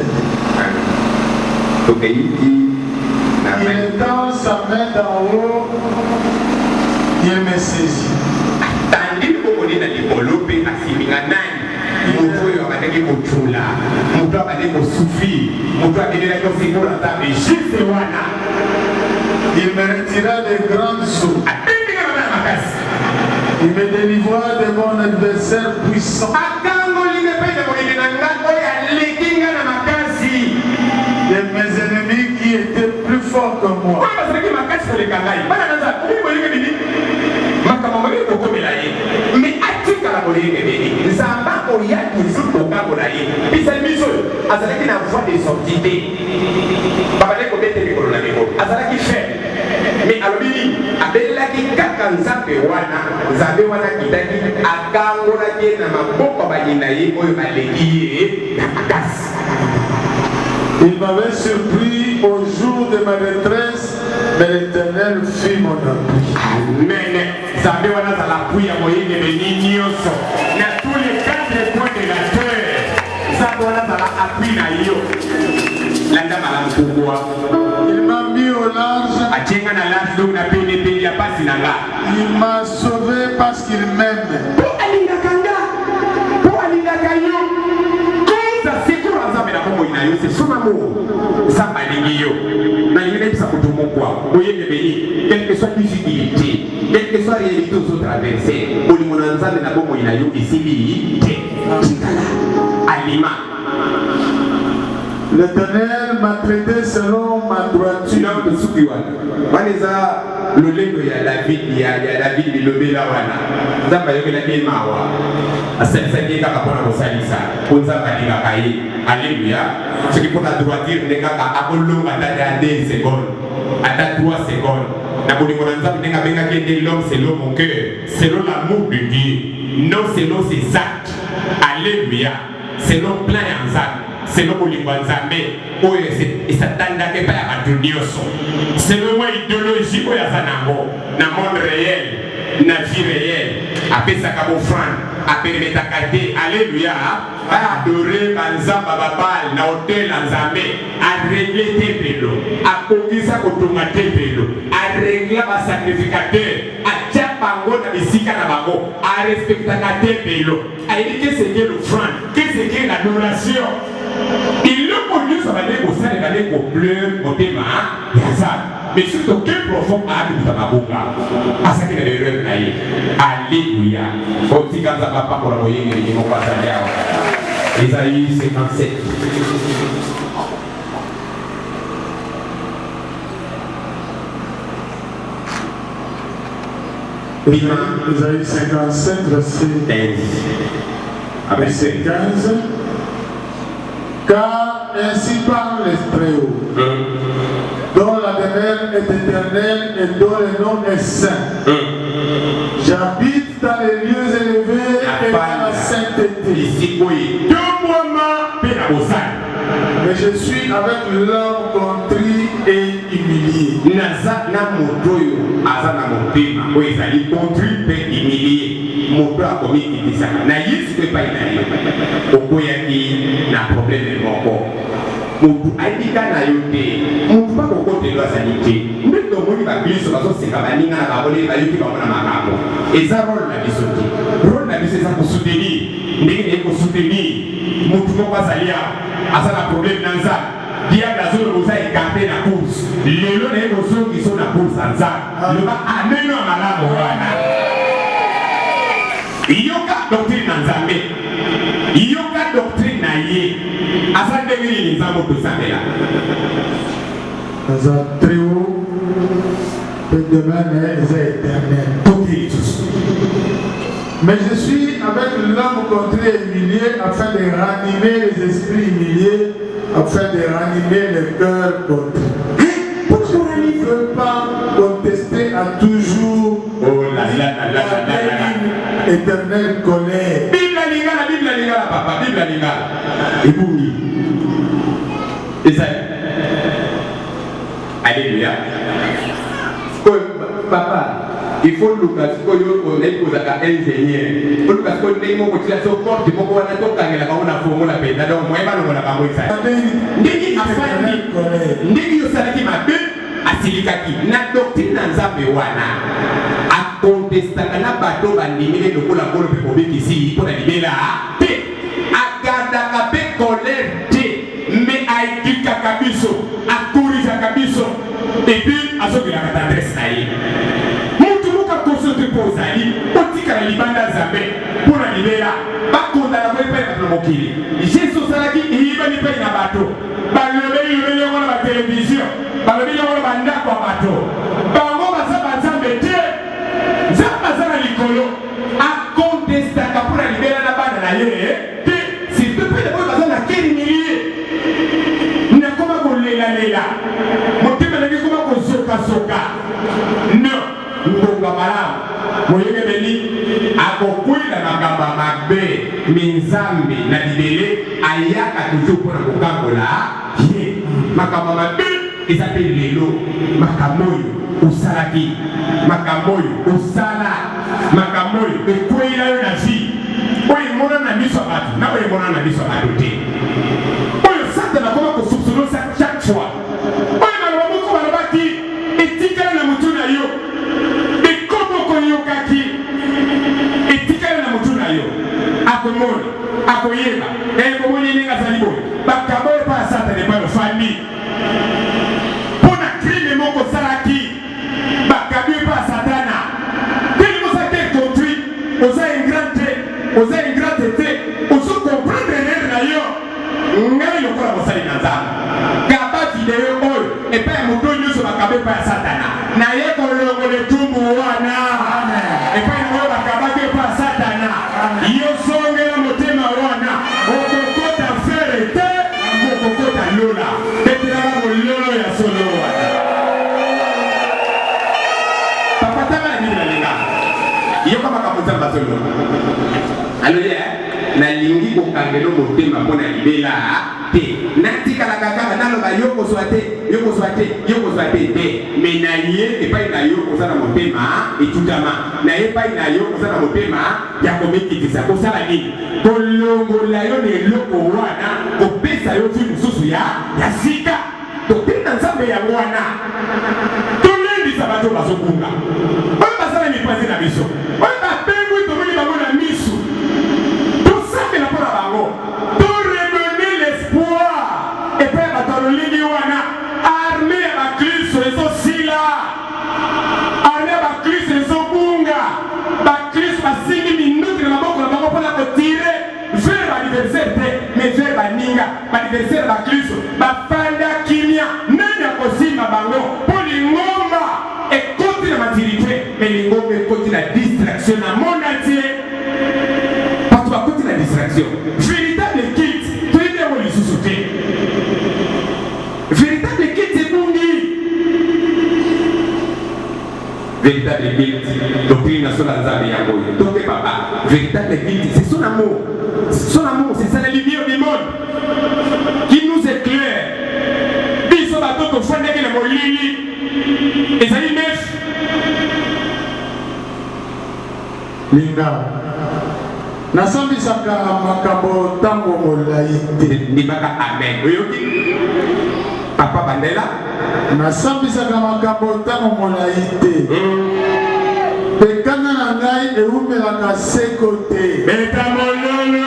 Il tend sa main d'en haut, il me saisit. Tandis que na développé asimina nani mutu yo abadaki kochula mutu abadaki kosufi mutu abadaki kosikula nzambe juste wana il me retira des grandes eaux. Il me délivra de mon adversaire puissant. De mes ennemis qui étaient plus forts que moi. Mais atikala bolinge nzamba oya toujours kokabola ye bisamiso azalaki na voie de sortie te babale kobete mikolo na mikolo azalaki faible mais alobini abelaki kaka nzambe wana nzambe wana kitaki akangolaki na maboko banyina ye oyo baleki ye na makasi Il m'avait surpris au jour de ma détresse, mais l'Éternel fut mon appui. Amen. Zambe wana za l'appui ya moyenge beni nyonso. Na tous les 4 coins de la terre. Zambe wana za l'appui na yo. Landa malamu kubwa. Il m'a mis au large. Achenga na large donc na pene pene ya pasi na nga. Il m'a sauvé parce qu'il m'aime. Po alinga kanga. Po alinga kayo. Koza sekura zambe na bomo ina yo c'est son amour. Zamba lingi yo. Na yene bisa kutumo kwa. Moyenge beni quelle que soit difficulté. Quelle que soit réalité aux autres traversées, pour les monanzales na bomo ina yo ici alima. L'Éternel m'a traité selon ma droiture. Non, sukiwa. Waneza lolengo ya David bilobela wana. Nzamba yokela kemawa. Asalisa keka kapona kosalisa. Konza balinga kai. Alléluia. Ce qui pour la droiture ndeka ka akolonga tata 2 secondes. À 3 secondes. Na bolingo na nzambe ndenge benga kende l'homme selon mon cœur, selon l'amour de Dieu, non selon ses actes. Alléluia. Selon plan ya nzambe, selon bolingo ya nzambe oyo esatandaka epai ya bato nyonso. Selon moi idéologie oyo aza nango na monde réel, na vie réelle, apesaka bofrande, apermetaka te. Alléluia. Adorer banzamba babal na hotel ya nzambe, arégler tempelo, akongisa kotonga tempelo, arégler basacrificateur, atia bango na bisika na bango, arespectaka tempelo, ayebi que c'est que l'offrande, que c'est que l'adoration. Il le connu ça va dire au sein de ko bleu motema yaza. Mais surtout quel profond a de tababunga. Asaki na lero na ye. Alléluia. Otika za papa pour la moyenne ni mo passer yao. Isaïe 57. Isaïe 57, verset 15. Verset 15. Car ainsi parle les Très-Hauts, dont la demeure est éternelle et dont le nom est saint. J'habite dans les lieux élevés et dans la sainteté. Mais je suis avec l'homme contrit et humilié. Naza na motoyo azana motema ko ezali contrit pe humilié. Moto akomi kitisaka na Yesu pe pai na yo. Okoyaki na problème moko. Moto aidika na yo te. Moto pa kokotelo azali te. Ndeko moni ba biso bazo seka baninga na babole ba yoki ba mona makambo. Eza rôle na biso te. Rôle na biso eza ko soutenir. Ndenge ko soutenir. Moto moko azalia azana problème na nzambe. Diable a zone vous a écarté la course. Les lots des notions qui sont la course en ça. Le va amener à malade au rana. Yoka doctrine en Zambé. Yoka doctrine naïe. À ça devenir les âmes de Zambé là. Dans un très haut, le demain est éternel. Tout est tous. Mais je suis avec l'homme contré et humilié afin de ranimer les esprits humiliés, afin de ranimer les cœurs contrits. Pourquoi il ne veut pas contester à toujours éternelle colère? Bible lingala, papa, Bible lingala. Et Boumi. Et ça. Alléluia. Papa. Il faut Lucas Koyo est pour la ingénieur. Lucas Koyo n'est pas pour la support, il faut qu'on a tout gagné la on a formé la paix. Donc moi pas on a pas moïse. Ndiki afandi. Ndiki yosalaki mabe asilikaki. Na doctrine nzambe wana. A contestaka na bato bandimile lokola bolo pe obekisi pour la libela. Te aganda pe colère te mais aidika kabiso, akurisa kabiso et puis azokila katadresse na ye. Pozali, otika na libanda Nzambe pour la libéra, ba kondana ko epai na mokili. Jésus salaki iba ni pai na bato. Ba lobeli yango na télévision, ba lobeli yango na ndako ya bato. Bango basaba Nzambe te. Nzambe azana likolo a contestaka pour la libéra na bana na ye. Te si te pe de bazana kiri milier. Na koma ko lela. Motema na koma ko soka. Non. Ngonga malamu moyenge beni akokwila makamba mabe minzambe na libele ayaka toujours pour kokangola ye makambo mabe eza mpe lelo makambo oyo osalaki makambo oyo osala makambo oyo ekweyela yo na vie oyo emona na miso ya bato na oyo emona na miso ya bato te oyo satana akoma kosoupçonnosa chaque fois oyo maloba moko balobaki etikala na motu na yo ekomo koyokaki etikala na motu na yo akomona akoyeba ekomoni ndenge azali boye bakambo oyo epa ya satana epa yofandi mpona crime moko osalaki bakabi epa ya satana teli mosa te conduit oza ingrate te ozo comprendre erreur na yo ngai lokola mosali na nzambe kaba video oyo epai ya moto nyonso bakaba epai ya satana naye kolongola etumbu wana epai na oyo bakabaki epai ya satana yo songela motema wana okokota fere te okokota lola etelaka mololo ya solo wana papatanga na bini nalinga yoka makambo nzambe azolo aloye nalingi kokangela motema mpona libela te natikalaka kaka naloba yokozwa te te me naye epai na yo koza na motema etutama naye epai na yo koza na motema ya komekitisa kosala nini kolongola yo na eloko wana kopesa yo vi mosusu ya sika totenda nzambe yango wana tolendisa bato bazobunga oyo basala mipasi na biso oyo bapengwi tomoni bango na misu tosambela mpo na bango toredone l'espoir epai ya bato alolingi wana arme ya bakristo ezosila arme ya bakristo ezobunga bakristo basingi minuti na maboko na bango mpona kotire vers baniversaire te mais vers baninga baniversaire bakristo bafanda kimia nani akosimba bango mpo lingomba ekoti na matirite me lingomba ekoti na distraction na monde entier bato bakoti na distraction véritable kit toyebi yango lisusu te véritable kit ebungi véritable kit doctrine nationale nzambe yango oyo toke papa véritable kit c'est son amour c'est ça la lumière du monde qui nous éclaire biso bato tofandaki na molili ezali nefu linga nasambisaka makambo ntango molai te ndimaka amen oyoki papa bandela nasambisaka makambo ntango molai te pekana na ngai eumelaka seko te beta mololo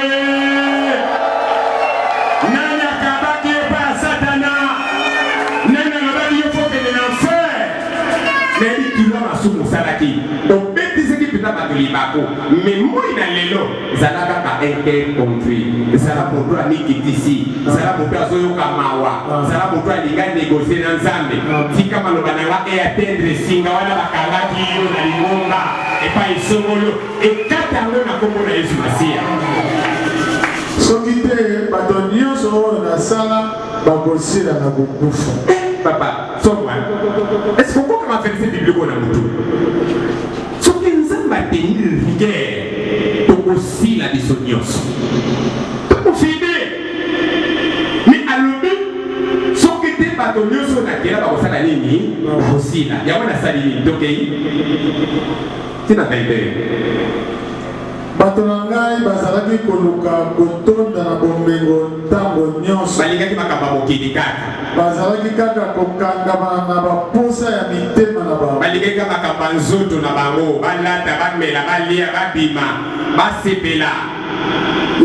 nani akabaki epa ya satana nani alobaki yo fokende na enfer nayebi kilo masumu osalaki obetisaki mpenza bato libako me moi na lelo ezala kaka interconduit ezala moto anikitisi ezala moto azoyoka mawa ezala moto alinga negocie na nzambe tika maloba na nga eatendre singa wana bakangaki yo na lingonga epai esongolo ekata yango na kombo na yesu masiya soki te bato nyonso oyo nasala bakosila na kokufa papa somwa est-ce que ma verset biblique na moto soki nzambe atenir rigueur tokosila biso nyonso tokofide mi alobi soki te bato nyonso nakela bakosala nini bakosila yango nasali nini tokei tina 21 bato na ngai bazalaki koluka kotonda na bomengo ntango nyonso balingaki makambo mokili kaka bazalaki kaka kokangama na baposa ya mitema na bango balingaki makambo ya nzoto na bango balata bamela balia babima basepela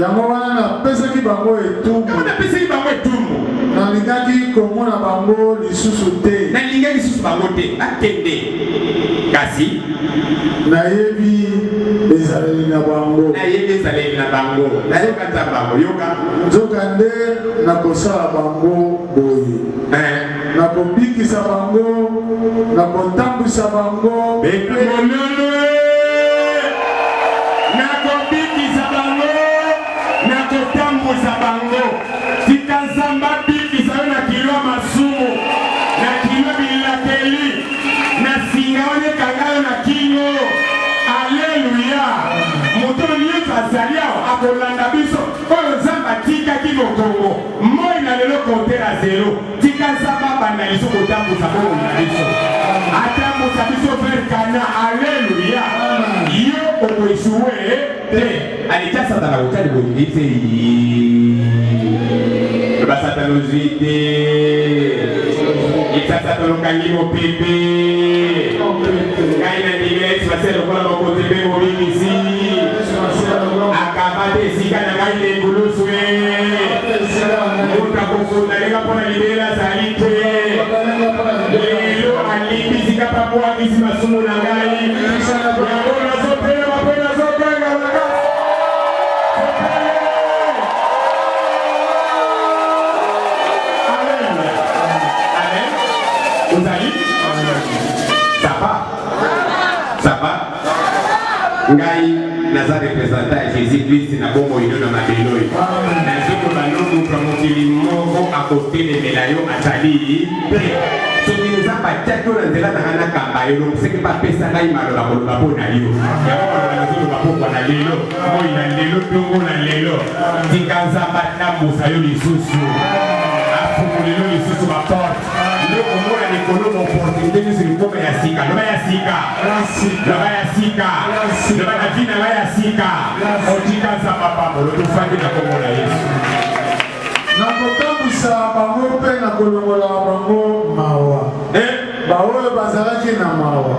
yango wana napesaki bango etumbu nalingaki komona bango lisusu te nalingaki lisusu bango te bakende kasi nayebi ezaleli na bango nayoka nzambe bango yoka nzoka nde nakosala bango boye nakobikisa bango nakotambwisa bango nakobikisa bango nakotambwisa bango tika nzambe abikisa yo na kilo masumu na kilo bilakeli na singa wana ekanga yo na kino alleluya moto nyonso azali awa akolanda biso oyo nzambe atikaki mokongo moi na lelo kontera zero tika Bana, alléluia. Yo, on peut jouer. Allez, tiens, ça dans la route, il va s'attendre il s'attend au canier au bébé. Quand il a dit, il va se faire le côté de mon ici. Acabate, si quand il a dit, il est soué. On a beaucoup d'aller pour la libérer la salite. Le alibi, si quand pas moi qui se m'a soumou la gaille. Il y a un bon asso, il y a un bon asso, ça va? Ngai naza représentant Jésus-Christ na bongo ino na mabeloi. Nazoko balongo promokili moko à côté de Melayo atali. Soki nza batiaki na nzela na ngana kamba yo seke bapesa ngai maloba koloba mpo na yo. Yango maloba nazoloba pokwa na lelo. Moi na lelo tongo na lelo. Tika nzamba nabusa yo lisusu. Afungulelo lisusu baporte. Le komona likolo opportunité nyonso likoma ya sika loba ya sika loba ya sika loba na vina loba ya sika otika nzamba pambolo tofandi na kombo na Yesu na kotambwisa bango mpe na kolongola bango mawa baoyo bazalaki na mawa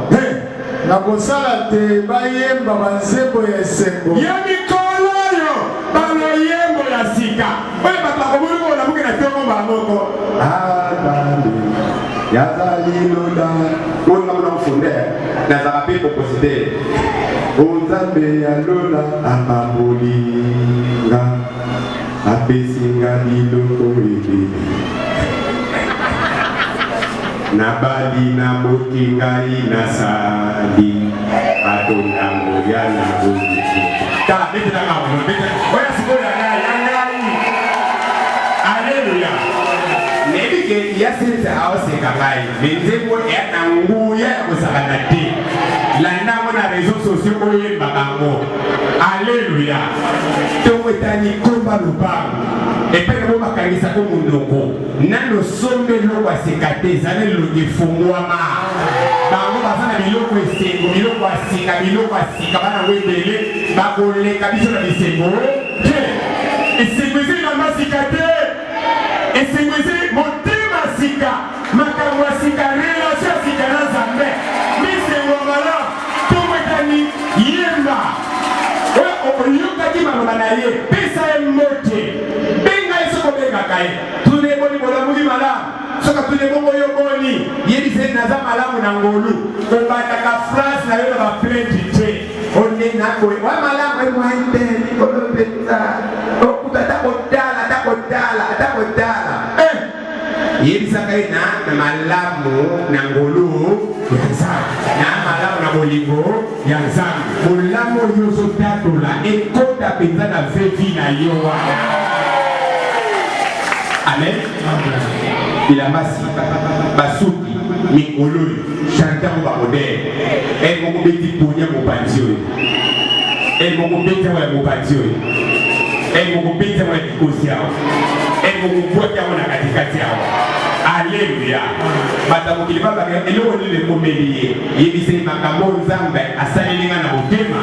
na kosala te bayemba banzembo ya esengo ya mikolo oyo baloyembo ya sika oyo bato bakomoni koona buke na tongo bangoko yazalilola ona mona mfunde nazaka mpe compositeur onzambe ya lola amabolinga apesinga biloko ebele nabali naboti ngai nasali atondango ya naboti oya sikoyo ya ngai alleluya nebike yasinze awoseka ngai benzembo na nguya ya kosakana te landango na réseau sociaux oyo yembakango alleluya ntongo etani komba lupango epai nabo bakangisako monoko nano sombe eloko aseka te ezali elongi efungwama bango baza na biloko esengo biloko asika biloko asika banango ebele bakoleka biso na bisengo te esengo ezali na masika te esengo ezali motema sika makambo ya sika relation ya sika na nzambe misengo mala ntongo etani yemba oyokaki maloba na ye pesa ye mote benga ye soko obengaka ye tuna eboni bolamuli malamu soka tuna ebongo oyo boni yebiseli naza malamu na ngolu obataka france na yo na baplainte te onenakoye wa malamu emwaiteni kolopenza okuta atakodala yebisaka ye na malamu na ngolu ya nzambe na malamu na bolingo ya nzambe bolamu oyo ozotatola ekota mpenza na vevi na yo wana amen bilamba sika basuki mikolo oyo chantango bamodele mokobeti ponia mopanzi oyo mokobeti yango ya mopanzi oyo mokobeti yango ya kikosi yawo mokobwaki yango na katikati yawo alleluya bato mokili babaka eloko nini ekomeli ye yebiseli makambo nzambe asalelinga na motema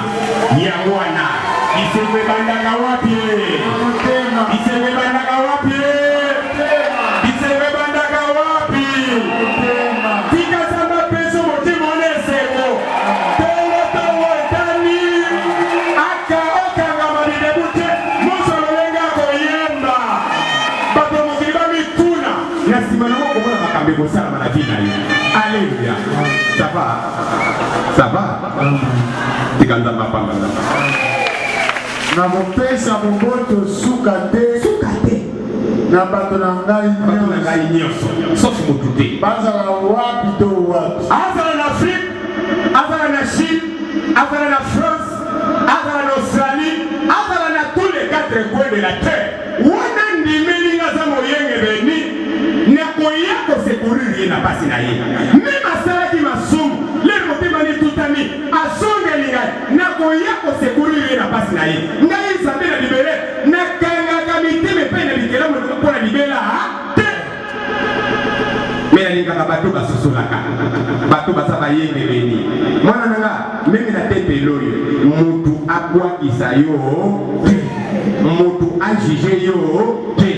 yango wana bisengo ebandaka wapi bisengo ebandaka wapi bisengo ebandaka wapi tika nzambe apeso motema ona esengo tongo etani okangama bidebu te mosolo lenga koyemba bato mokili bamituna na nsima nango komona makambo ekosalama na vi na ye alleluya ça va tika nzambe apambana na mopesa moboto suka te na bato na ngai nyonso sauf motu te bazala wapi to wapi azala na afrique azala na chine azala na france azala na australie azala na tous les 4 coins de la terre wana ndimeli aza moyengebeni nakoya kosekuriri ye na pasi na ye meme asalaki masumu lere motema netutami azongeli ngai nakoya kosekuriri ye na pasi na ye ngai nzambe na libere nakangaka miteme mpe na bikelamu mpo na libela te me nalingaka bato basosolaka bato baza bayenge beni mwana nanga meme na tempelo yo mutu abwakisa yo te mutu ajije yo te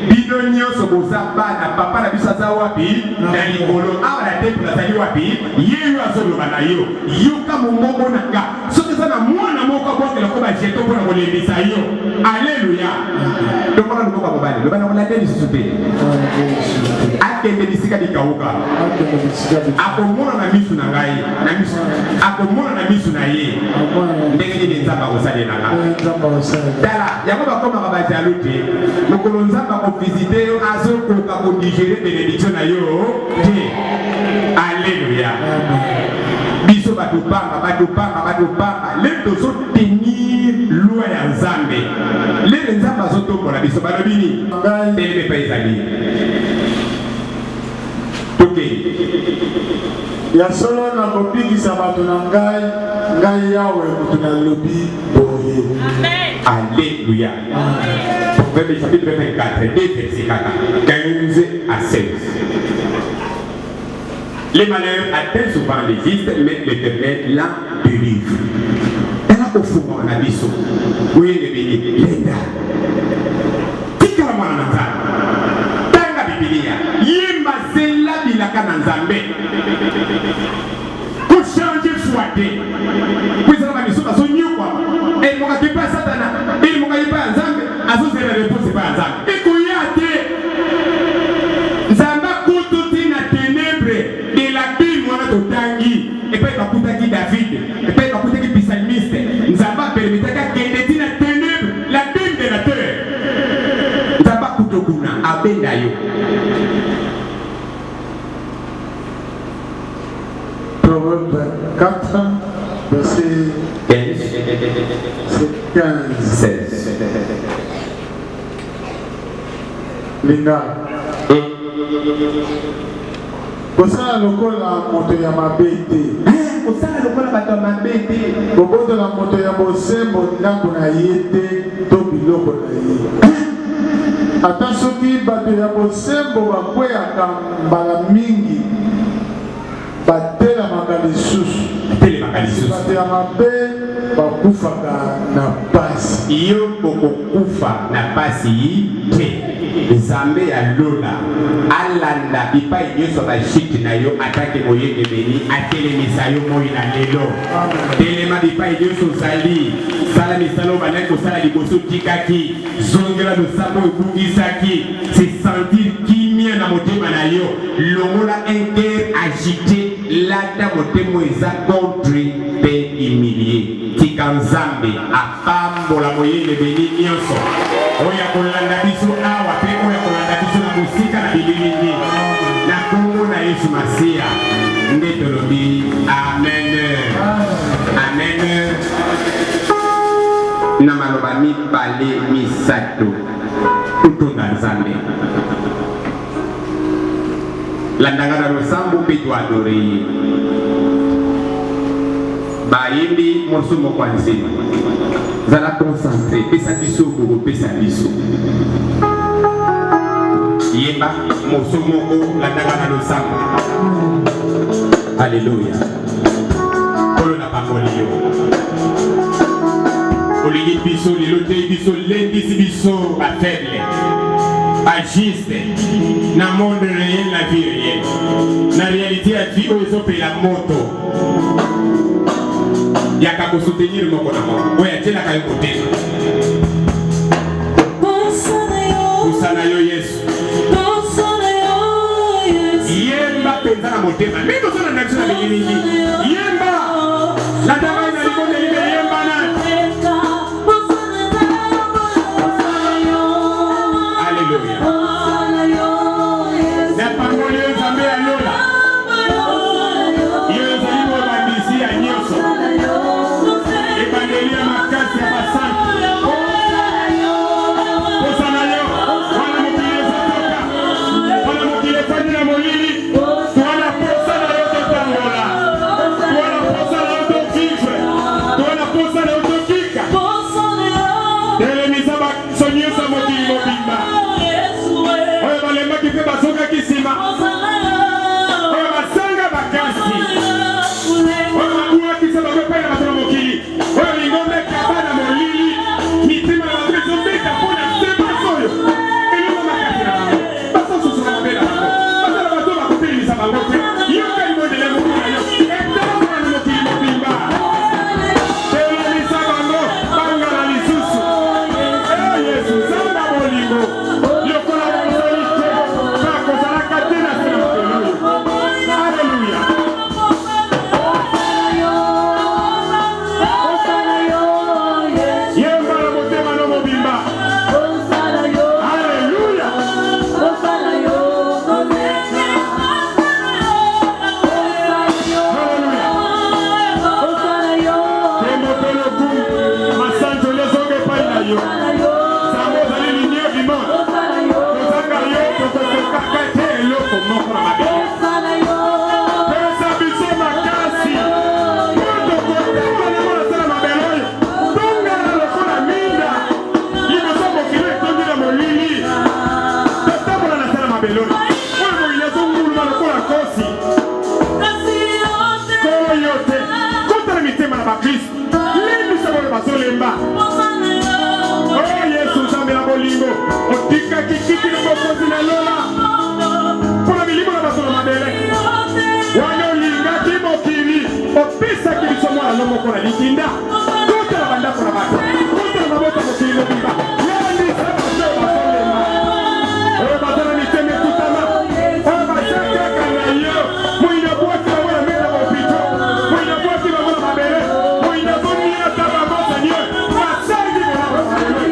bino nyonso boza bana papa na biso aza wapi na likolo awa na tempelo azali wapi ye yo azoloba na yo yoka mongongo na nga soki eza na mwana moko abwakela ko bajeto mpona kolembisa yo alleluya tomona loboko ya mobali loba na kolande lisusu te akende bisika bikauka akomona na misu na ngai akomona na misu na ye ndenge nini nzambe akosalela nga tala yango bakomaka bajalo te mokolo nzambe akovisite yo azokoka kodigere benediction na yo te alleluya biso batopanga le tozotenir loi ya nzambe lele nzambe azotombola biso balobi nini teleme mpe ezali ya solo na kobikisa bato na ngai yawe moto na lobi boye alleluya Proverbe chapitre 24 verset 15 à 16. Les malheurs atteignent souvent les justes, mais l'Éternel la délivre. Elle a au fond mon abisso. Oui, les bénis, Linda. Tika la mwana nanza. Tanga Biblia. Yemba zela bilaka nanzambe. Pour changer fouaté. Vous savez, ma mission, son nyukwa. Et mon gars, pas Satana. Et mon gars, pas Nzambe. Azo c'est la réponse, c'est pas Nzambe. Et koyate. Nzamba kotote na ténèbre. Et puis il va coûter David, et puis il va coûter psalmiste. Nzamba permettait qu'elle était la ténèbre, la Bible de la terre. Nzamba kutokuna abendayo. Proverbe 4, verset 15. Linga. Kosala lokola moto ya mabete. Kosala lokola bato ya mabete. Kobotola moto ya bosembo ndako na ye te to biloko na ye. Ata soki bato ya bosembo bakweyaka mbala mingi batelamaka lisusu. Bato ya mabe bakufaka na pasi. Yo okokufa na pasi te. Nzambe ya lola alanda bipai nyonso bashiti na yo atake moyenge beni atelemisa yo moi na lelo telema bipai nyonso ozali sala misala bandaki kosala liboso tikaki zongela losambo ebungisaki se sentir kimia na motema na yo longola un cœur agité lata motema eza contre mpe humilie tika nzambe apambola moyenge beni nyonso oya kolanda biso awa pe oya kolanda biso na musika na bilingi na kongo na Yesu Masia nde tolobi amen amen na maloba mibale misato kutonda nzambe landanga na losambo mpe toadore bayimbi morceau moko ya nzema zala concentré pesa biso boko pesa biso yemba morceau moko landanga na losambo alléluia kolo na pangoli yo olingi biso lelo te biso lendisi biso bafaible bagiste na monde réel la vie réelle na réalité ya vie oyo ezopela moto yaka kosoutenir moko na moko oyo atielaka yo kotema pusana yo Yesu yemba mpenza na motema mbi tozona na biso na mingimingi yemba latanga na libondelibe yemba na alleluya na pangoli yo nzambe ya lola yo ezali mobandisi ya nyonso ebandeli ya makasi ya basanti posana yo wana mokili ezotoka wana mokili efandi na molili wana posana yo totangola wana posana yo tovivre lelo. Oyo moina zonguluma lokola kosi. Koyote. Kota na mitema na bakristo. Lindi sababu bazolemba. Oh Yesu Nzambe na bolingo. Otika kikiki na bokozi na lola. Pona milimo na bazo na mabele. Wana olinga kimokili. Opisa kibiso mwana lomo kona likinda. Kota na bandako na bato. Kota na mabota mokili mokimba. Lindi sababu bazolemba. Oh bazana miteme kutama. Oh bazaka kana yo. Moina buwaki na wana mena mopito. Moina buwaki na wana mabele. Moina zoni ya taba mosa nye. Masangi mwana mabele.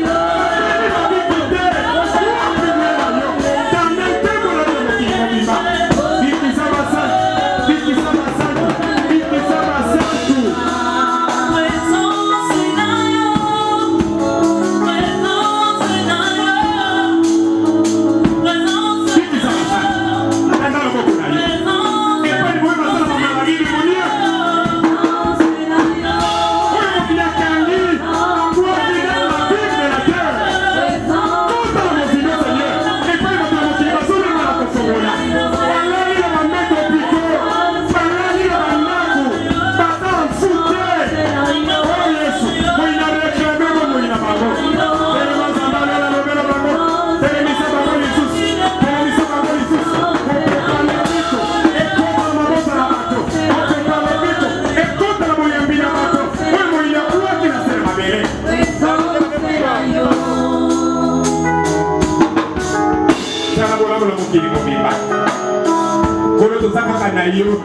Na yo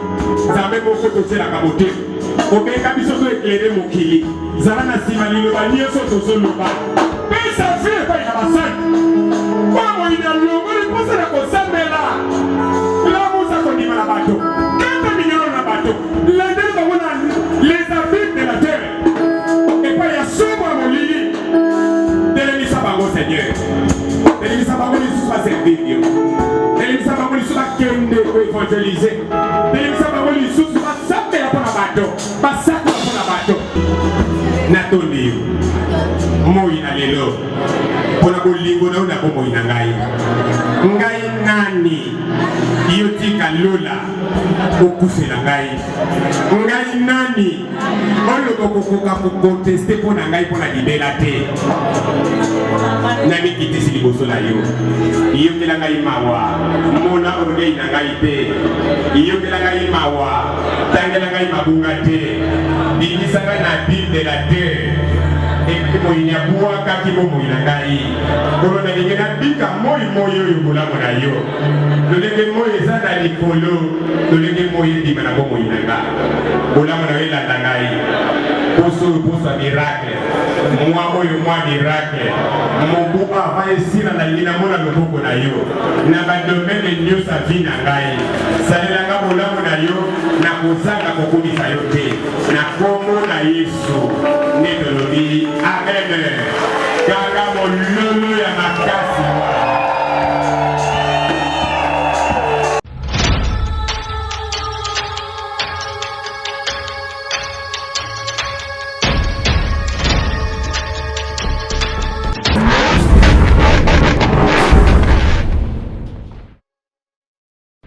Nzambe moko toselaka bote obeka biso to éclairer mokili zala na sima liloba nyonso tozoloba pesa fie epai na basaki oyo ina longo liposa na kosambela lamusa kondima na bato kata minyano na bato landeli bango na les habits de la terre epai ya somo ya molili telemisa bango Seigneur telemisa bango lisusu baservir yo telemisa bango lisusu bakende koevangelize telemisa bango lisusu basambela mpo na bato basakela mpo na bato natondi yo moi na lelo mpo na bolingo na yo na bomoi na ngai ngai nani yo tika lola okufela ngai ngai nani oyo okokoka kokoteste mpo na ngai mpo na libela te nani kitisi liboso na yo iyokela ngai mawa mona orgueil na ngai te iyokela ngai mawa tangela ngai mabunga te bimisa ngai na bible de la terre moyini abwakaki bomoi na ngai kolo nalingi nabika moi oyo bolamu na yo lolenge moi eza na likolo lolenge moi endima na bomoi na nga bolamu na yo elanda ngai poso oyo poso ya miracle mwa oyo mwa miracle mobu ava esila nalingi namona loboko na yo na badomene nyonso ya vi na ngai salelanga bolamu na yo na kozanga kokomisa yo te na kombo na Yesu nde tolobi amen kaka mololo ya makasi